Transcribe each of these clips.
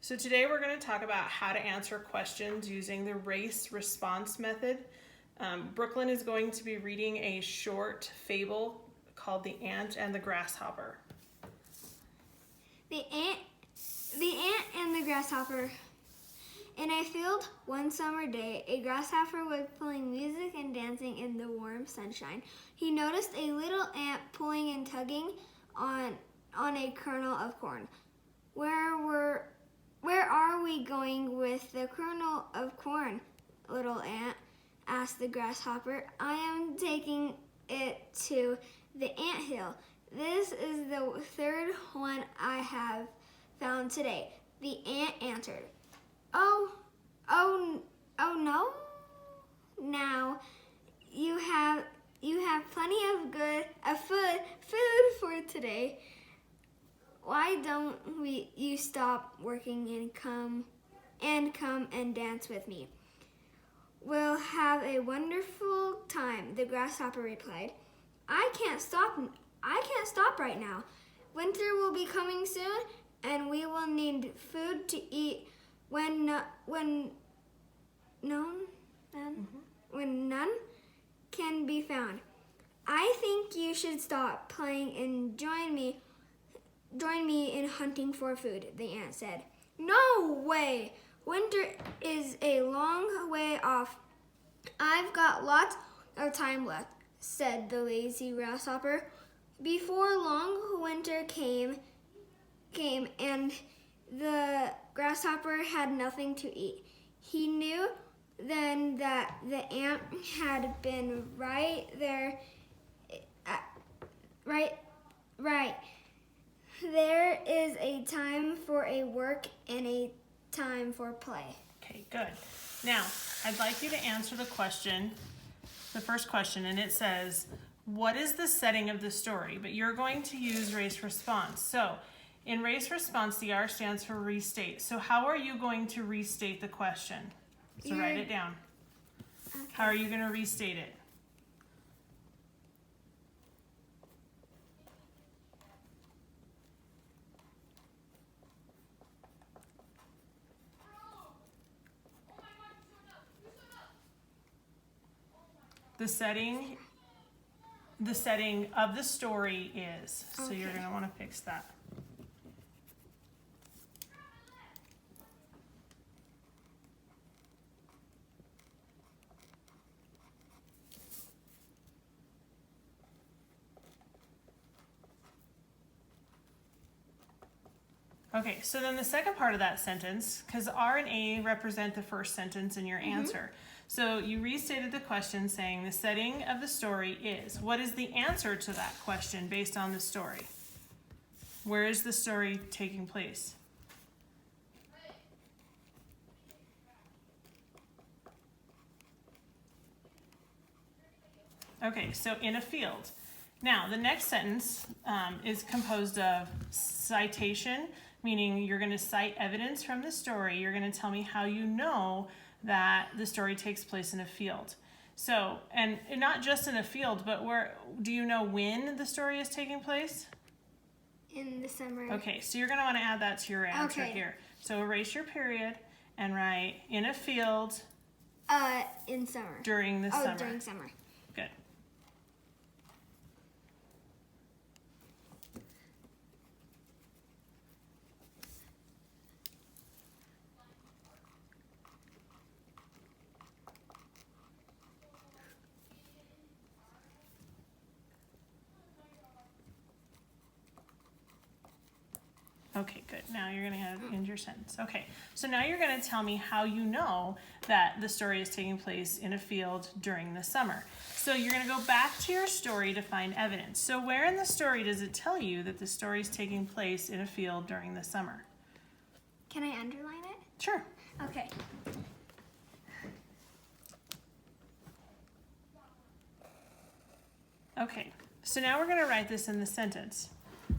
So today we're going to talk about how to answer questions using the race response method. Brooklyn is going to be reading a short fable called The Ant and the Grasshopper. The ant and the grasshopper. In a field one summer day, a grasshopper was playing music and dancing in the warm sunshine. He noticed a little ant pulling and tugging on a kernel of corn. Where are we going with the kernel of corn, little ant? Asked the grasshopper. I am taking it to the anthill. This is the third one I have found today. The ant answered. Oh no. Now you have plenty of food for today. Why don't you stop working and come and dance with me? We'll have a wonderful time, the grasshopper replied. I can't stop right now. Winter will be coming soon, and we will need food to eat when none can be found. I think you should stop playing and join me in hunting for food, the ant said. No way! Winter is a long way off. I've got lots of time left, said the lazy grasshopper. Before long, winter came and the grasshopper had nothing to eat. He knew then that the ant had been right there. Right. There is a time for a work and a time for play. Okay, good. Now, I'd like you to answer the first question, and it says, what is the setting of the story? But you're going to use race response. So, in race response, the R stands for restate. So how are you going to restate the question? So write it down. Okay. How are you going to restate it? The setting of the story is. So you're going to want to fix that. Okay, so then the second part of that sentence, because R and A represent the first sentence in your answer. So you restated the question saying the setting of the story is. What is the answer to that question based on the story? Where is the story taking place? Okay, so in a field. Now, the next sentence is composed of citation, meaning you're going to cite evidence from the story. You're going to tell me how you know that the story takes place in a field. So, and not just in a field, but where do you know when the story is taking place? In the summer. Okay, so you're going to want to add that to your answer here. So erase your period and write in a field. In summer. During the summer. During summer. Good. Okay, good. Now you're going to end your sentence. Okay, so now you're going to tell me how you know that the story is taking place in a field during the summer. So you're going to go back to your story to find evidence. So where in the story does it tell you that the story is taking place in a field during the summer? Can I underline it? Sure. Okay. Okay, so now we're going to write this in the sentence.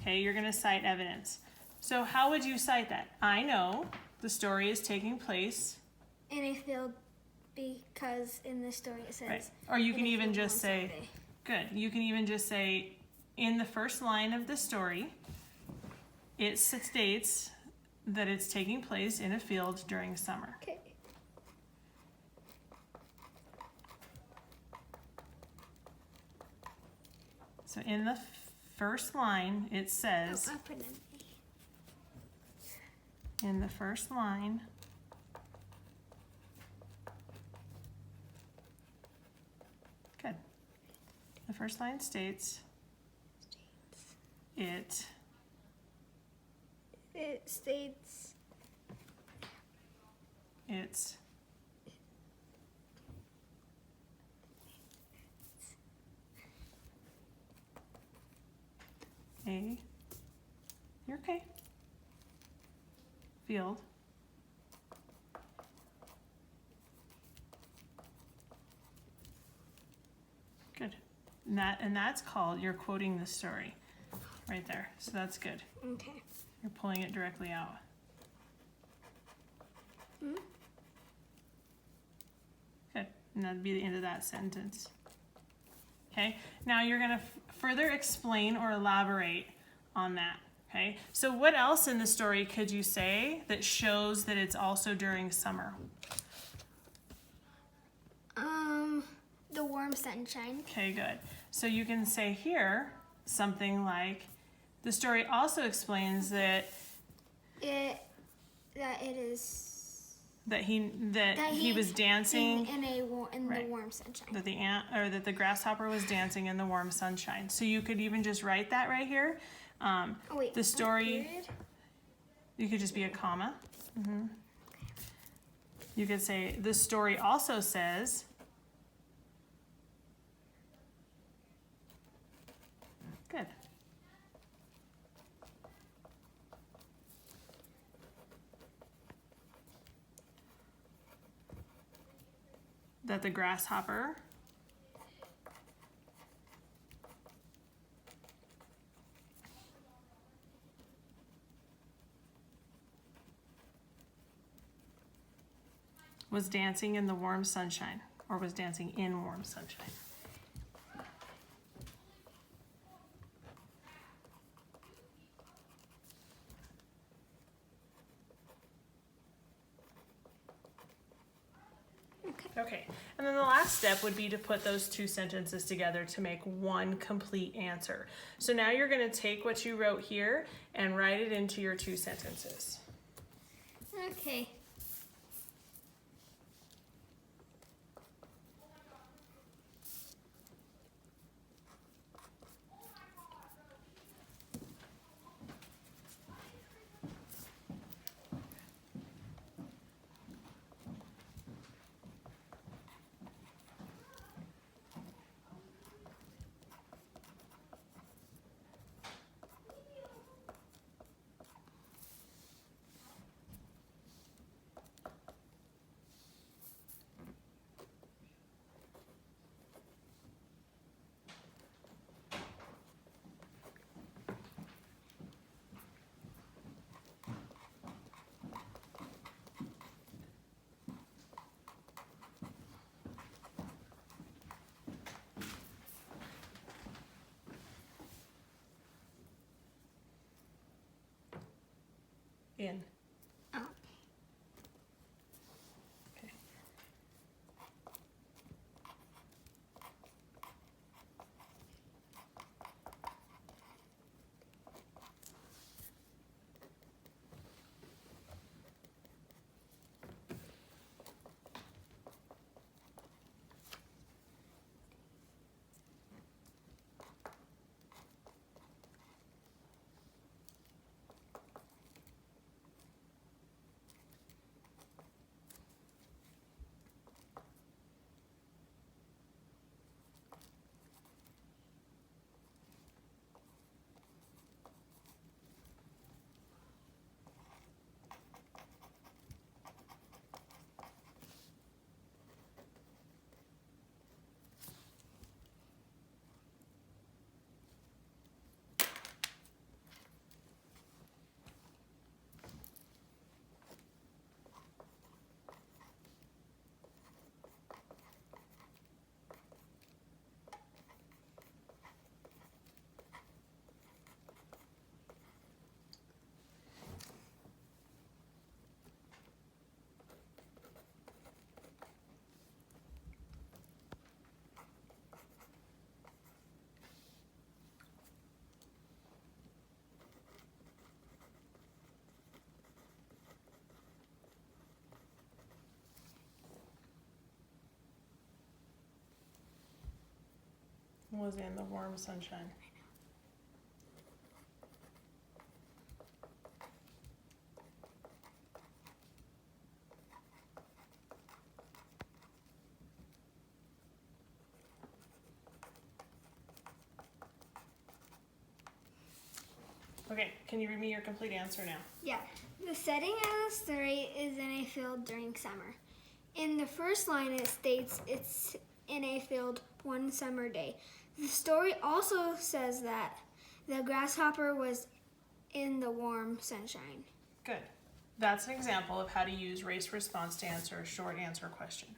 Okay, you're going to cite evidence. So how would you cite that? I know the story is taking place in a field because in the story it says. Right. Or you can even just say, good. You can even just say, in the first line of the story, it states that it's taking place in a field during summer. Okay. So in the first line, it says, I put an in the first line, good. The first line states, it states it's a, you're okay, field good. And that's called, you're quoting the story right there. So that's good. okay. You're pulling it directly out. Hmm? Good. And that'd be the end of that sentence. Okay. Now you're going to further explain or elaborate on that. Okay. So what else in the story could you say that shows that it's also during summer? The warm sunshine. Okay, good. So you can say here something like, the story also explains that It he was dancing in the Right. warm sunshine. that that the grasshopper was dancing in the warm sunshine. So you could even just write that right here. Oh, wait, The story, period? you could just be a comma. You could say, the story also says, good. That the grasshopper was dancing in the warm sunshine, or was dancing in warm sunshine. Okay, and then the last step would be to put those two sentences together to make one complete answer. So now you're going to take what you wrote here and write it into your two sentences. Okay. In. Oh. Okay. was in the warm sunshine. Okay, can you read me your complete answer now? Yeah. The setting of the story is in a field during summer. In the first line, it states it's in a field one summer day. The story also says that the grasshopper was in the warm sunshine. Good. That's an example of how to use race response to answer a short answer question.